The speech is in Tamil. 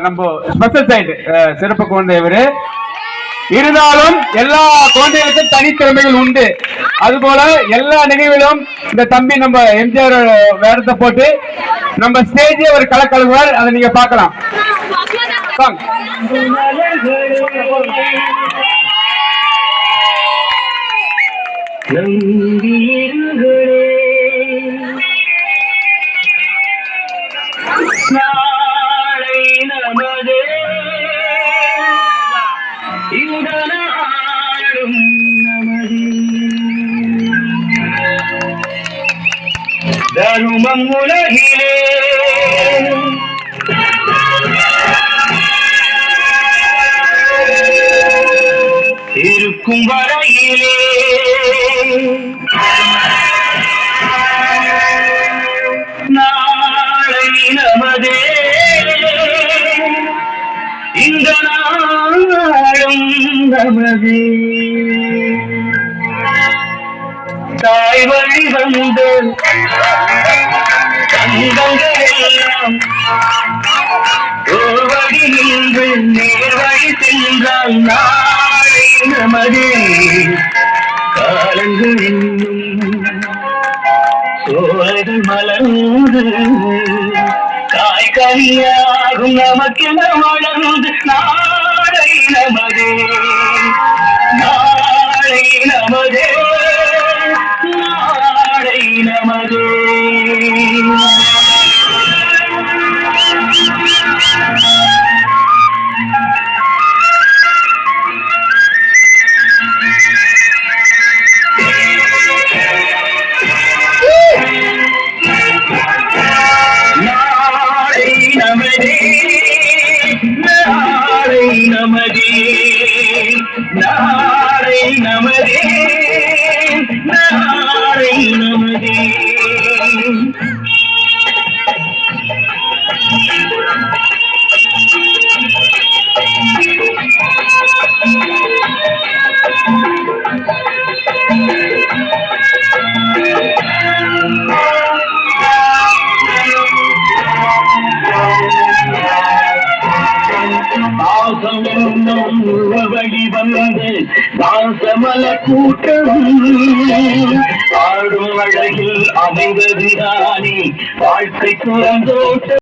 நம்ம ஸ்பெஷல் சைடு சிறப்பு குழந்தை இவரு. இருந்தாலும் எல்லா குழந்தைகளுக்கும் தனித்திறமைகள் உண்டு. அதுபோல எல்லா நிகழ்விலும் இந்த தம்பி நம்ம எம்ஜிஆர் வேடத்தை போட்டு நம்ம ஸ்டேஜே ஒரு கலக்கழுவார். அதை நீங்க பார்க்கலாம். நாளை நமது இந்த நாடும் நமது தருமம் உலகிலே இருக்கும் வரையிலே நாளை நமதே இந்த நாடும் நமதே. தாய் வழி வந்து தங்கங்கள் எல்லாம் ஓர் வழி நின்று நேர் வழி சென்றால் நாளை நமதே. காலங்கள் இன்னும் சோலைகள் மலர்ந்து காய்கனியாகும் நமக்கென வளர்ந்து நாளை நமதே. நாளை நமதே. நாளை நமதே. நாளை நமதே. நாளை நமதே. நாளை நமதே. வழி வந்து வாசமல கூட்டம் ஆடும் அழகில் அமைந்தது ராணி வாழ்க்கை குழந்தோட்டம்.